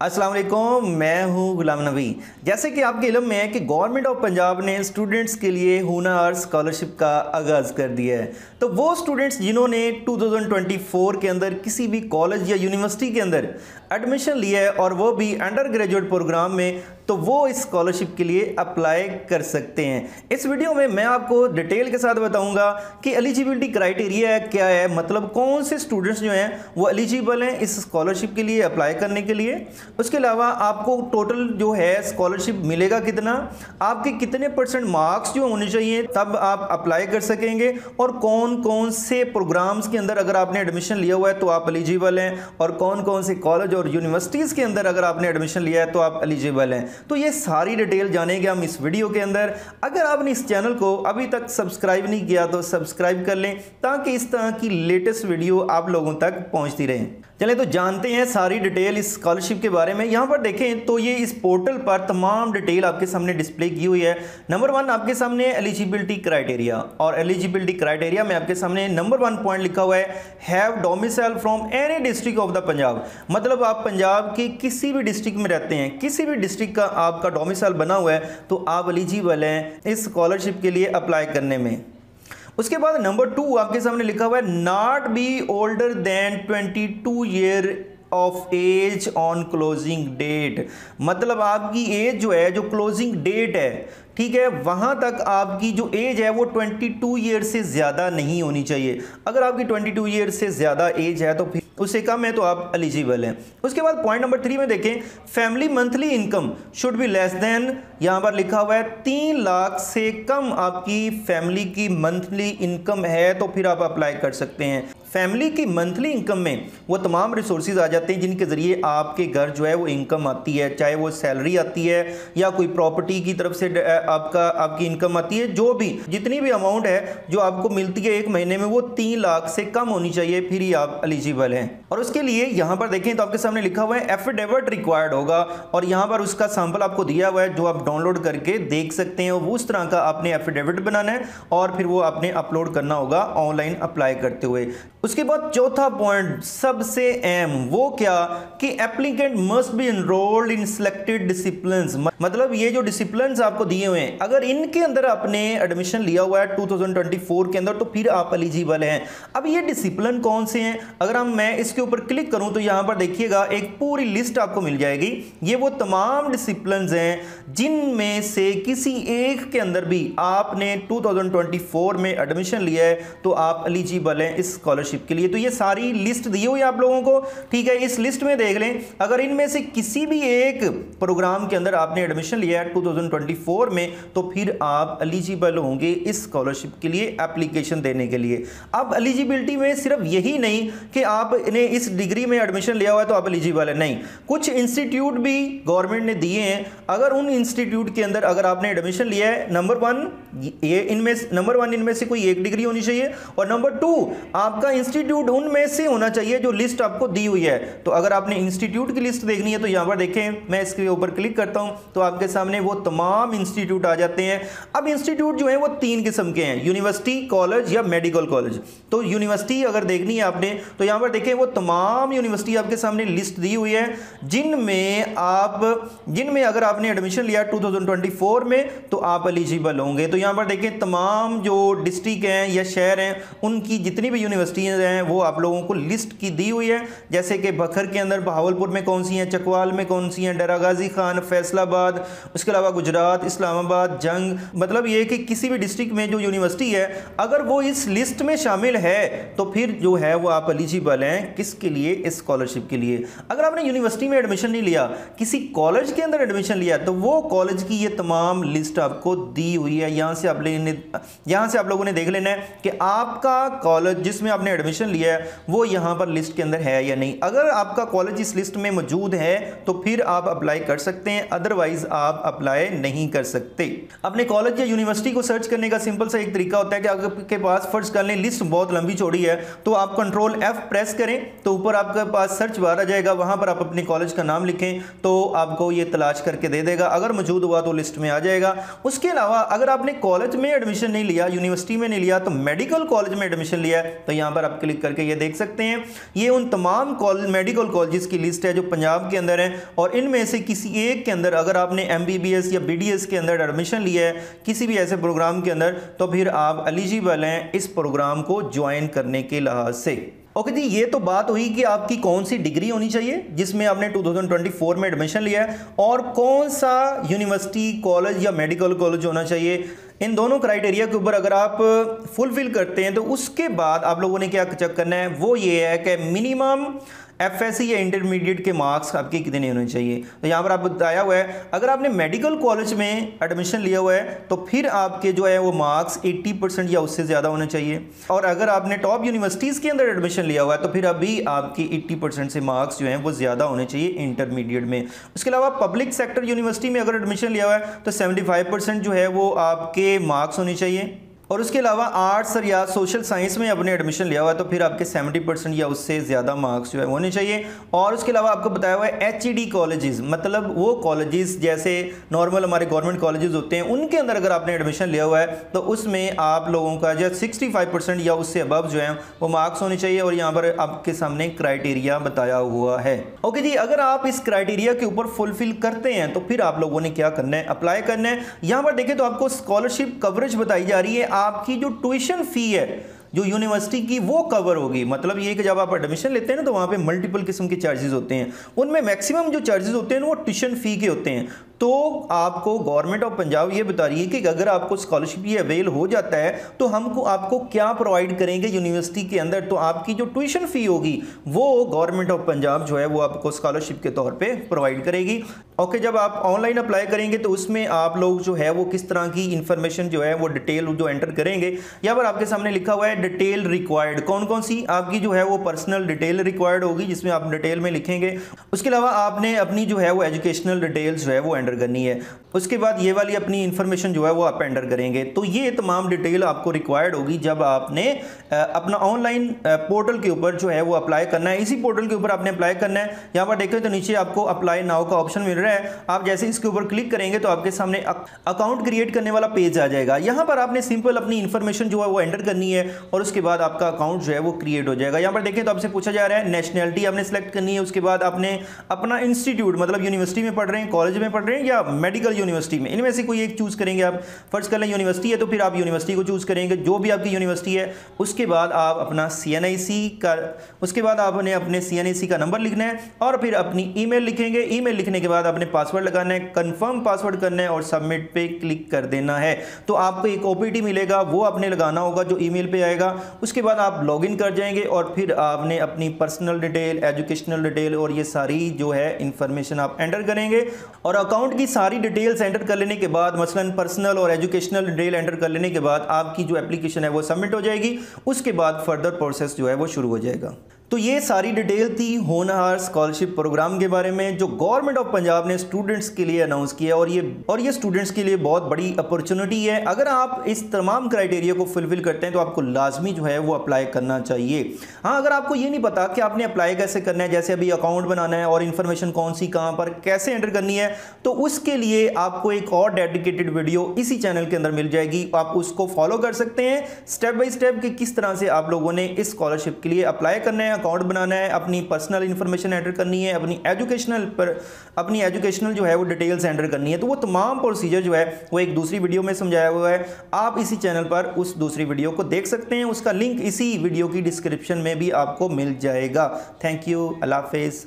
अस्सलाम वालेकुम, मैं हूं गुलाम नबी। जैसे कि आपके इल्म में है कि गवर्नमेंट ऑफ पंजाब ने स्टूडेंट्स के लिए हुनर स्कॉलरशिप का आगाज़ कर दिया है। तो वो स्टूडेंट्स जिन्होंने 2024 के अंदर किसी भी कॉलेज या यूनिवर्सिटी के अंदर एडमिशन लिया है और वो भी अंडर ग्रेजुएट प्रोग्राम में, तो वो इस स्कॉलरशिप के लिए अप्लाई कर सकते हैं। इस वीडियो में मैं आपको डिटेल के साथ बताऊंगा कि एलिजिबिलिटी क्राइटेरिया क्या है, मतलब कौन से स्टूडेंट्स जो हैं वो एलिजिबल हैं इस स्कॉलरशिप के लिए अप्लाई करने के लिए। उसके अलावा आपको टोटल जो है स्कॉलरशिप मिलेगा कितना, आपके कितने परसेंट मार्क्स जो होने चाहिए तब आप अप्लाई कर सकेंगे, और कौन कौन से प्रोग्राम्स के अंदर अगर आपने एडमिशन लिया हुआ है तो आप एलिजिबल हैं, और कौन कौन से कॉलेज और यूनिवर्सिटीज़ के अंदर अगर आपने एडमिशन लिया है तो आप एलिजिबल हैं। तो ये सारी डिटेल जानेंगे हम इस वीडियो के अंदर। अगर आपने इस चैनल को अभी तक सब्सक्राइब नहीं किया तो सब्सक्राइब कर लें ताकि इस तरह की लेटेस्ट वीडियो आप लोगों तक पहुंचती रहे। चलें तो जानते हैं सारी डिटेल इस स्कॉलरशिप के बारे में। यहाँ पर देखें तो ये इस पोर्टल पर तमाम डिटेल आपके सामने डिस्प्ले की हुई है। नंबर 1 आपके सामने एलिजिबिलिटी क्राइटेरिया, और एलिजिबिलिटी क्राइटेरिया में आपके सामने नंबर 1 पॉइंट लिखा हुआ है, have domicile from any district of the Punjab. मतलब आप पंजाब के किसी भी डिस्ट्रिक्ट में रहते हैं, किसी भी डिस्ट्रिक्ट का आपका डोमिसाइल बना हुआ है तो आप एलिजिबल हैं इस स्कॉलरशिप के लिए अप्लाई करने में। उसके बाद नंबर 2 आपके सामने लिखा हुआ है, not be older than 22 year of age on closing date. मतलब आपकी एज जो है, जो क्लोजिंग डेट है, ठीक है, वहां तक आपकी जो एज है वो 22 ईयर से ज़्यादा नहीं होनी चाहिए। अगर आपकी 22 ईयर से ज़्यादा एज है तो फिर उससे कम है तो आप एलिजिबल हैं। उसके बाद पॉइंट नंबर 3 में देखें, family monthly income should be less than, यहाँ पर लिखा हुआ है 3 लाख से कम आपकी फैमिली की मंथली इनकम है तो फिर आप अप्लाई कर सकते हैं। फैमिली की मंथली इनकम में वो तमाम रिसोर्सेज आ जाते हैं जिनके ज़रिए आपके घर जो है वो इनकम आती है, चाहे वो सैलरी आती है या कोई प्रॉपर्टी की तरफ से आपकी इनकम आती है। जो भी जितनी भी अमाउंट है जो आपको मिलती है एक महीने में वो 3 लाख से कम होनी चाहिए, फिर ही आप एलिजिबल हैं। और उसके लिए यहाँ पर देखें तो आपके सामने लिखा हुआ है एफिडेविट रिक्वायर्ड होगा, और यहाँ पर उसका सैंपल आपको दिया हुआ है जो आप डाउनलोड करके देख सकते हैं। वो उस तरह का आपने एफिडेविट बनाना है और फिर वो आपने अपलोड करना होगा ऑनलाइन अप्लाई करते हुए। उसके बाद चौथा पॉइंट सबसे अहम, वो क्या कि applicant must be enrolled in selected disciplines. मतलब ये जो डिसिप्लिन्स आपको दिए हुए हैं, अगर इनके अंदर आपने एडमिशन लिया हुआ है 2024 के अंदर तो फिर आप एलिजिबल हैं। अब ये डिसिप्लिन कौन से हैं, अगर मैं इसके ऊपर क्लिक करूं तो यहां पर देखिएगा एक पूरी लिस्ट आपको मिल जाएगी। ये वो तमाम डिसिप्लिन्स हैं जिनमें से किसी एक के अंदर भी आपने 2024 में एडमिशन लिया है तो आप एलिजिबल हैं इस स्कॉलरशिप के लिए। तो ये सारी लिस्ट दी हुई है आप लोगों को, ठीक है। इस लिस्ट में देख लें, अगर इनमें से किसी भी एक प्रोग्राम के अंदर आपने एडमिशन लिया है 2024 में तो फिर आप एलिजिबल होंगे इस स्कॉलरशिप के लिए एप्लीकेशन देने के लिए। अब एलिजिबिलिटी में सिर्फ यही नहीं कि आपने इस डिग्री में एडमिशन लिया हुआ है तो आप एलिजिबल है, नहीं, कुछ इंस्टीट्यूट भी गवर्नमेंट ने दिए हैं। अगर उन इंस्टीट्यूट के अंदर अगर आपने एडमिशन लिया है, नंबर 1 इनमें से कोई एक डिग्री होनी चाहिए, और नंबर 2 आपका इंस्टीट्यूट उनमें से होना चाहिए जो लिस्ट आपको दी हुई है। तो अगर आपने इंस्टीट्यूट की लिस्ट देखनी है तो यहां पर देखें, मैं इसके ऊपर क्लिक करता हूं तो आपके सामने वो तमाम इंस्टीट्यूट आ जाते हैं। अब इंस्टीट्यूट जो है वो 3 किस्म के हैं, यूनिवर्सिटी, कॉलेज या मेडिकल कॉलेज। तो यूनिवर्सिटी अगर देखनी है आपने तो यहां पर देखें वो तमाम यूनिवर्सिटी आपके सामने लिस्ट दी हुई है जिनमें अगर आपने एडमिशन लिया 2024 में तो आप एलिजिबल होंगे। तो यहां पर देखें तमाम जो डिस्ट्रिक्ट हैं या शहर हैं उनकी जितनी भी यूनिवर्सिटीज़ हैं वो आप लोगों को लिस्ट की दी हुई है, जैसे कि बखर के अंदर बहावलपुर में कौन सी हैं, चकवाल में कौन सी हैं, डेरा गाजी खान, फैसलाबाद, उसके अलावा गुजरात, इस्लामाबाद, जंग। मतलब ये कि किसी भी डिस्ट्रिक्ट में जो यूनिवर्सिटी है अगर वो इस लिस्ट में शामिल है तो फिर जो है वो आप एलिजिबल हैं किसके लिए, इस स्कॉलरशिप के लिए। अगर आपने यूनिवर्सिटी में एडमिशन नहीं लिया, किसी कॉलेज के अंदर एडमिशन लिया तो वो कॉलेज की ये तमाम लिस्ट आपको दी हुई है। यहाँ से आप लोगों ने देख लेना है कि आपका कॉलेज जिसमें आपने एडमिशन लिया है वो यहाँ पर लिस्ट के अंदर है या नहीं। अगर आपका कॉलेज इस लिस्ट में मौजूद है तो फिर आप अप्लाई कर सकते हैं, अदरवाइज आप अप्लाई नहीं कर सकते। अपने कॉलेज या यूनिवर्सिटी को सर्च करने का सिंपल सा एक तरीका होता है कि आपके पास फर्ज कर लें लिस्ट बहुत लंबी चौड़ी है तो आप Ctrl F प्रेस करें, तो ऊपर आपके पास सर्च बार आ जाएगा, वहाँ पर आप अपने कॉलेज का नाम लिखें तो आपको ये तलाश करके दे देगा, अगर मौजूद हुआ तो लिस्ट में आ जाएगा। उसके अलावा अगर आपने कॉलेज में एडमिशन नहीं लिया, यूनिवर्सिटी में नहीं लिया, तो मेडिकल कॉलेज में एडमिशन लिया है, तो यहाँ पर आप क्लिक करके ये देख सकते हैं। ये उन तमाम मेडिकल कॉलेजेस की लिस्ट है जो पंजाब के अंदर है, और इनमें से किसी एक के अंदर अगर आपने MBBS या BDS के अंदर एडमिशन लिया है किसी भी ऐसे प्रोग्राम के अंदर, तो फिर आप एलिजिबल हैं इस प्रोग्राम को ज्वाइन करने के लिहाज से। ओके जी, ये तो बात हुई कि आपकी कौन सी डिग्री होनी चाहिए जिसमें आपने 2024 में एडमिशन लिया है, और कौन सा यूनिवर्सिटी, कॉलेज या मेडिकल कॉलेज होना चाहिए। इन दोनों क्राइटेरिया के ऊपर अगर आप फुलफिल करते हैं तो उसके बाद आप लोगों ने क्या चेक करना है, वो ये है कि मिनिमम FSC या इंटरमीडिएट के मार्क्स आपके कितने होने चाहिए। तो यहाँ पर आप बताया हुआ है अगर आपने मेडिकल कॉलेज में एडमिशन लिया हुआ है तो फिर आपके जो है वो मार्क्स 80% या उससे ज़्यादा होने चाहिए, और अगर आपने टॉप यूनिवर्सिटीज़ के अंदर एडमिशन लिया हुआ है तो फिर अभी आपकी 80% से मार्क्स जो हैं वो ज़्यादा होने चाहिए इंटरमीडिएट में। उसके अलावा पब्लिक सेक्टर यूनिवर्सिटी में अगर एडमिशन लिया हुआ है तो 75% जो है वो आपके मार्क्स होने चाहिए, और उसके अलावा आर्ट्स या सोशल साइंस में आपने एडमिशन लिया हुआ है तो फिर आपके 70% या उससे ज़्यादा मार्क्स जो है होने चाहिए। और उसके अलावा आपको बताया हुआ है HED कॉलेजेस, मतलब वो कॉलेजेस जैसे नॉर्मल हमारे गवर्नमेंट कॉलेजेस होते हैं उनके अंदर अगर आपने एडमिशन लिया हुआ है तो उसमें आप लोगों का जो 65% या उससे अबव जो है वो मार्क्स होने चाहिए, और यहाँ पर आपके सामने क्राइटेरिया बताया हुआ है। ओके जी, अगर आप इस क्राइटेरिया के ऊपर फुलफिल करते हैं तो फिर आप लोगों ने क्या करना है, अप्लाई करना है। यहाँ पर देखें तो आपको स्कॉलरशिप कवरेज बताई जा रही है, आपकी जो ट्यूशन फी है जो यूनिवर्सिटी की वो कवर होगी। मतलब ये कि जब आप एडमिशन लेते हैं ना तो वहाँ पे मल्टीपल किस्म के चार्जेस होते हैं, उनमें मैक्सिमम जो चार्जेस होते हैं वो ट्यूशन फी के होते हैं। तो आपको गवर्नमेंट ऑफ पंजाब ये बता रही है कि अगर आपको स्कॉलरशिप ये अवेल हो जाता है तो हमको आपको क्या प्रोवाइड करेंगे यूनिवर्सिटी के अंदर, तो आपकी जो ट्यूशन फी होगी वो गवर्नमेंट ऑफ पंजाब जो है वो आपको स्कॉलरशिप के तौर पे प्रोवाइड करेगी। ओके, जब आप ऑनलाइन अप्लाई करेंगे तो उसमें आप लोग जो है वो किस तरह की इंफॉर्मेशन जो है वो डिटेल जो एंटर करेंगे, यहाँ पर आपके सामने लिखा हुआ है डिटेल रिक्वायर्ड। कौन कौन सी आपकी जो है वो पर्सनल डिटेल रिक्वायर्ड होगी जिसमें आप डिटेल में लिखेंगे। उसके अलावा आपने अपनी जो है वो एजुकेशनल डिटेल्स जो है वो एंटर करनी है। उसके बाद ये वाली अपनी इंफॉर्मेशन जो है वो आप एंटर करेंगे। तो ये तमाम डिटेल आपको रिक्वायर्ड होगी जब आपने अपना ऑनलाइन पोर्टल के ऊपर जो है वो अप्लाई करना है। इसी पोर्टल के ऊपर आपने अप्लाई करना है। यहाँ पर देखें तो नीचे आपको अप्लाई नाउ का ऑप्शन मिल रहा है। आप जैसे इसके ऊपर क्लिक करेंगे तो आपके सामने अकाउंट क्रिएट करने वाला पेज आ जाएगा। यहाँ पर आपने सिंपल अपनी इंफॉर्मेशन जो है वो एंटर करनी है और उसके बाद आपका अकाउंट जो है वो क्रिएट हो जाएगा। यहाँ पर देखें तो आपसे पूछा जा रहा है नेशनैलिटी आपने सेलेक्ट करनी है। उसके बाद आपने अपना इंस्टीट्यूट, मतलब यूनिवर्सिटी में पढ़ रहे हैं, कॉलेज में पढ़ रहे हैं या मेडिकल यूनिवर्सिटी में, इनमें से कोई एक चूज करेंगे आप। फर्स्ट कर लें यूनिवर्सिटी है तो फिर आप यूनिवर्सिटी को चूज करेंगे जो भी आपकी यूनिवर्सिटी है। उसके बाद आप अपना CNIC का, उसके बाद आपने अपने CNIC का नंबर लिखना है और फिर अपनी ईमेल लिखेंगे। ईमेल लिखने के बाद आपने पासवर्ड लगाना है, कंफर्म पासवर्ड करना है और सबमिट पे क्लिक कर देना है। तो आपको एक OPT मिलेगा, वो आपने लगाना होगा जो ईमेल पे आएगा। उसके बाद आप लॉगिन कर जाएंगे और फिर आपने अपनी पर्सनल डिटेल, एजुकेशनल डिटेल और ये सारी जो है इंफॉर्मेशन आप एंटर करेंगे। और अकाउंट की सारी डिटेल्स एंटर कर लेने के बाद, मसलन पर्सनल और एजुकेशनल डिटेल एंटर कर लेने के बाद आपकी जो एप्लीकेशन है वो सबमिट हो जाएगी। उसके बाद फर्दर प्रोसेस जो है वो शुरू हो जाएगा। तो ये सारी डिटेल थी होनहार स्कॉलरशिप प्रोग्राम के बारे में जो गवर्नमेंट ऑफ पंजाब ने स्टूडेंट्स के लिए अनाउंस किया, और ये स्टूडेंट्स के लिए बहुत बड़ी अपॉर्चुनिटी है। अगर आप इस तमाम क्राइटेरिया को फुलफिल करते हैं तो आपको लाजमी जो है वो अप्लाई करना चाहिए। हाँ, अगर आपको ये नहीं पता कि आपने अप्लाई कैसे करना है, जैसे अभी अकाउंट बनाना है और इन्फॉर्मेशन कौन सी कहाँ पर कैसे एंटर करनी है, तो उसके लिए आपको एक और डेडिकेटेड वीडियो इसी चैनल के अंदर मिल जाएगी। आप उसको फॉलो कर सकते हैं स्टेप बाय स्टेप कि किस तरह से आप लोगों ने इस स्कॉलरशिप के लिए अप्लाई करना है, अकाउंट बनाना है, अपनी पर्सनल इंफॉर्मेशन एंटर करनी है, अपनी एजुकेशनल जो है वो डिटेल्स एंटर करनी है। तो वो तमाम प्रोसीजर जो है वो एक दूसरी वीडियो में समझाया हुआ है। आप इसी चैनल पर उस दूसरी वीडियो को देख सकते हैं। उसका लिंक इसी वीडियो की डिस्क्रिप्शन में भी आपको मिल जाएगा। थैंक यू, अल्लाह हाफिज़।